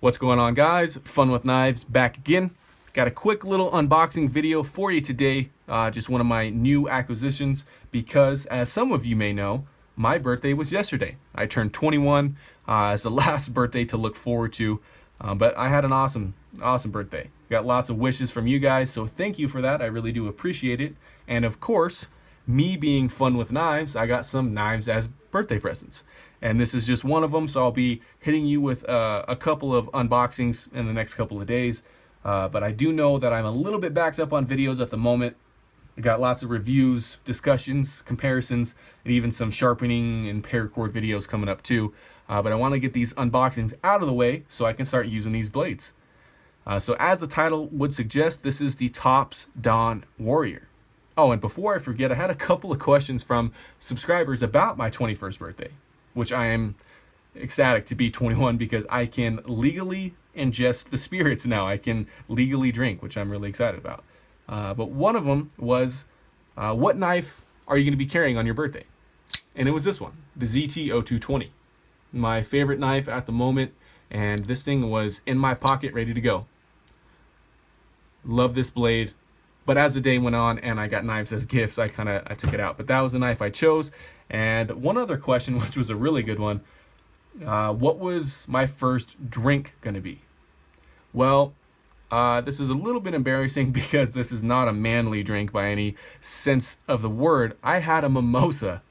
What's going on, guys? Fun with Knives back again. Got a quick little unboxing video for you today. Just one of my new acquisitions because, as some of you may know, my birthday was yesterday. I turned 21. It's the last birthday to look forward to, but I had an awesome birthday. Got lots of wishes from you guys, so thank you for that. I really do appreciate it. And of course, me being fun with knives, I got some knives as birthday presents. And this is just one of them, so I'll be hitting you with a couple of unboxings in the next couple of days. But I do know that I'm a little bit backed up on videos at the moment. I got lots of reviews, discussions, comparisons, and even some sharpening and paracord videos coming up too. But I want to get these unboxings out of the way so I can start using these blades. So as the title would suggest, this is the Tops Dawn Warrior. Oh, and before I forget, I had a couple of questions from subscribers about my 21st birthday, which I am ecstatic to be 21 because I can legally ingest the spirits now. I can legally drink, which I'm really excited about. But one of them was, what knife are you going to be carrying on your birthday? And it was this one, the ZT-0220. My favorite knife at the moment, and this thing was in my pocket ready to go. Love this blade. But as the day went on and I got knives as gifts, I took it out. But that was the knife I chose. And one other question, which was a really good one, what was my first drink going to be? Well, this is a little bit embarrassing because this is not a manly drink by any sense of the word. I had a mimosa.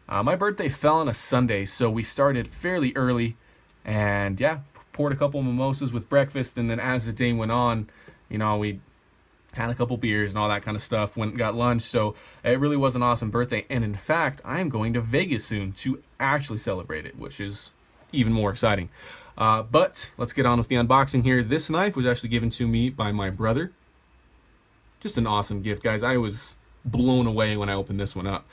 My birthday fell on a Sunday, so we started fairly early. And yeah, poured a couple of mimosas with breakfast. And then as the day went on, you know, we had a couple beers and all that kind of stuff, went and got lunch. So it really was an awesome birthday. And in fact, I am going to Vegas soon to actually celebrate it, which is even more exciting. But let's get on with the unboxing here. This knife was actually given to me by my brother. Just an awesome gift, guys. I was blown away when I opened this one up.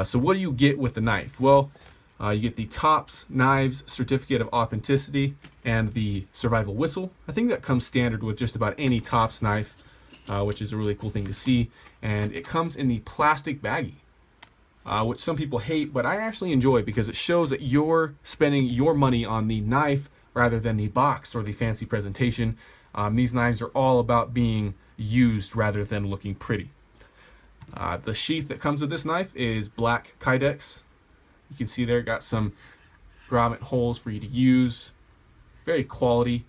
So what do you get with the knife? Well, you get the Tops Knives Certificate of Authenticity and the Survival Whistle. I think that comes standard with just about any Tops knife. Which is a really cool thing to see. And it comes in the plastic baggie, which some people hate, but I actually enjoy because it shows that you're spending your money on the knife rather than the box or the fancy presentation. These knives are all about being used rather than looking pretty. The sheath that comes with this knife is black Kydex. You can see there, got some grommet holes for you to use. Very quality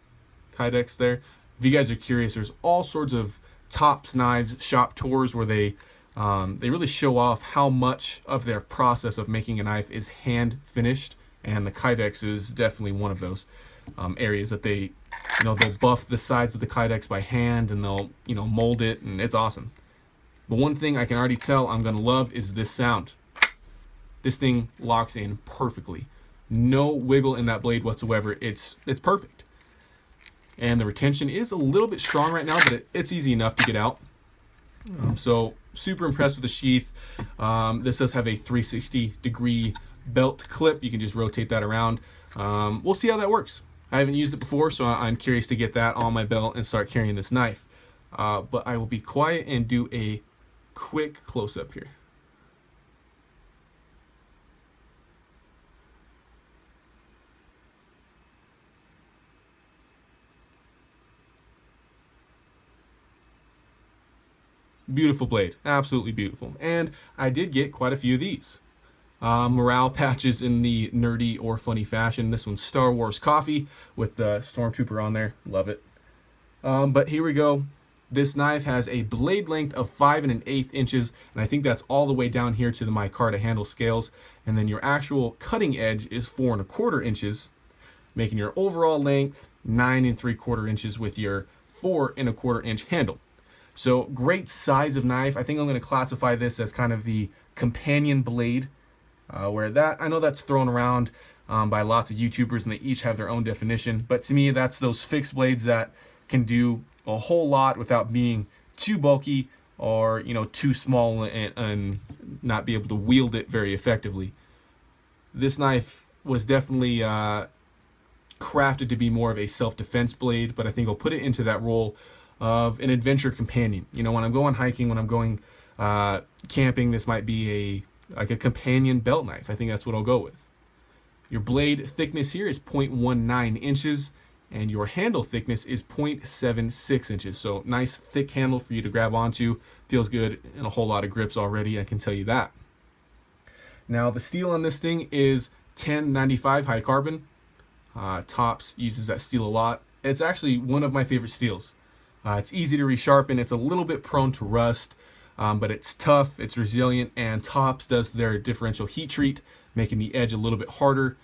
Kydex there. If you guys are curious, there's all sorts of Tops Knives shop tours where they really show off how much of their process of making a knife is hand finished, and the Kydex is definitely one of those areas that they, they'll buff the sides of the Kydex by hand and they'll mold it, and it's awesome. But one thing I can already tell I'm gonna love is this sound. This thing locks in perfectly. No wiggle in that blade whatsoever. It's perfect. And the retention is a little bit strong right now, but it's easy enough to get out. So super impressed with the sheath. This does have a 360-degree belt clip. You can just rotate that around. We'll see how that works. I haven't used it before, so I'm curious to get that on my belt and start carrying this knife. But I will be quiet and do a quick close-up here. Beautiful blade, absolutely beautiful. And I did get quite a few of these. Morale patches in the nerdy or funny fashion. This one's Star Wars Coffee with the Stormtrooper on there. Love it. But here we go. This knife has a blade length of 5 1/8 inches, and I think that's all the way down here to the micarta handle scales. And then your actual cutting edge is 4 1/4 inches, making your overall length 9 3/4 inches with your 4 1/4 inch handle. So great size of knife. I think I'm going to classify this as kind of the companion blade, where that, I know that's thrown around by lots of YouTubers and they each have their own definition. But to me, that's those fixed blades that can do a whole lot without being too bulky or too small and not be able to wield it very effectively. This knife was definitely crafted to be more of a self-defense blade, but I think I'll put it into that role of an adventure companion. When I'm going hiking, when I'm going camping, this might be like a companion belt knife. I think that's what I'll go with. Your blade thickness here is 0.19 inches, and your handle thickness is 0.76 inches. So nice thick handle for you to grab onto. Feels good and a whole lot of grips already, I can tell you that. Now the steel on this thing is 1095 high carbon. Tops uses that steel a lot. It's actually one of my favorite steels. It's easy to resharpen. It's a little bit prone to rust, but it's tough, it's resilient, and Tops does their differential heat treat, making the edge a little bit harder.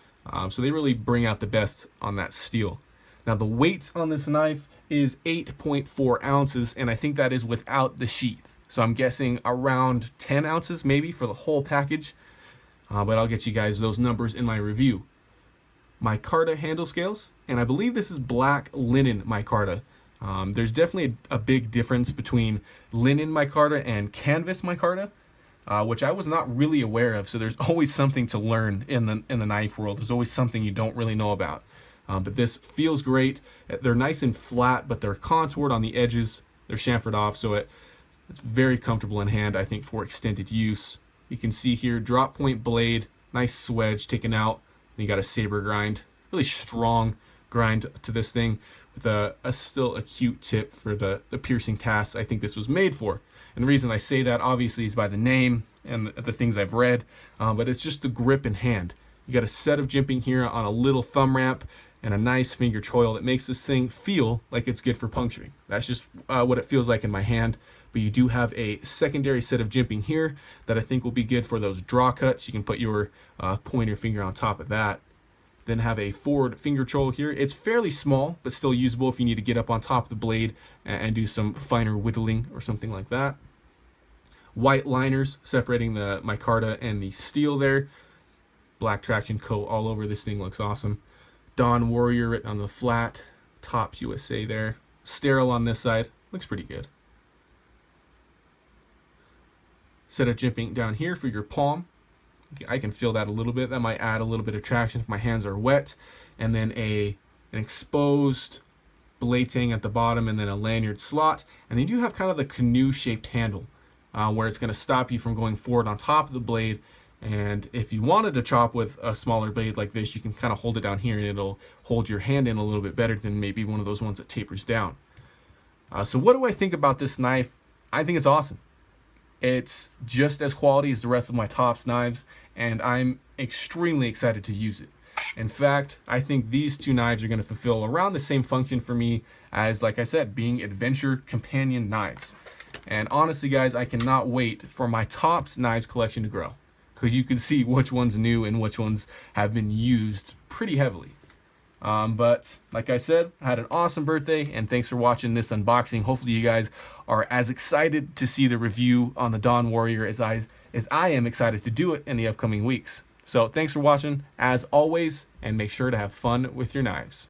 So they really bring out the best on that steel. Now the weight on this knife is 8.4 ounces, and I think that is without the sheath. So I'm guessing around 10 ounces maybe for the whole package, but I'll get you guys those numbers in my review. Micarta handle scales, and I believe this is black linen micarta. There's definitely a big difference between linen micarta and canvas micarta, which I was not really aware of. So there's always something to learn in the knife world. There's always something you don't really know about. But this feels great. They're nice and flat, but they're contoured on the edges. They're chamfered off, so it's very comfortable in hand, I think, for extended use. You can see here, drop point blade, nice swedge taken out. And you got a saber grind, really strong grind to this thing with a still acute tip for the piercing tasks I think this was made for. And the reason I say that obviously is by the name and the things I've read, but it's just the grip in hand. You got a set of jimping here on a little thumb ramp and a nice finger choil that makes this thing feel like it's good for puncturing. That's just what it feels like in my hand. But you do have a secondary set of jimping here that I think will be good for those draw cuts. You can put your pointer finger on top of that. Then have a forward finger choil here. It's fairly small, but still usable if you need to get up on top of the blade and do some finer whittling or something like that. White liners separating the micarta and the steel there. Black traction coat all over. This thing looks awesome. Dawn Warrior written on the flat. Tops USA there. Sterile on this side. Looks pretty good. Set of jimping down here for your palm. I can feel that a little bit. That might add a little bit of traction if my hands are wet. And then an exposed blade tang at the bottom, and then a lanyard slot. And then you do have kind of the canoe-shaped handle where it's going to stop you from going forward on top of the blade. And if you wanted to chop with a smaller blade like this, you can kind of hold it down here and it'll hold your hand in a little bit better than maybe one of those ones that tapers down. So what do I think about this knife? I think it's awesome. It's just as quality as the rest of my Tops knives, and I'm extremely excited to use it. In fact, I think these two knives are going to fulfill around the same function for me as, like I said, being adventure companion knives. And honestly, guys, I cannot wait for my Tops knives collection to grow, because you can see which one's new and which ones have been used pretty heavily. But like I said, I had an awesome birthday, and thanks for watching this unboxing. Hopefully you guys are as excited to see the review on the Dawn Warrior as I am excited to do it in the upcoming weeks. So thanks for watching as always, and make sure to have fun with your knives.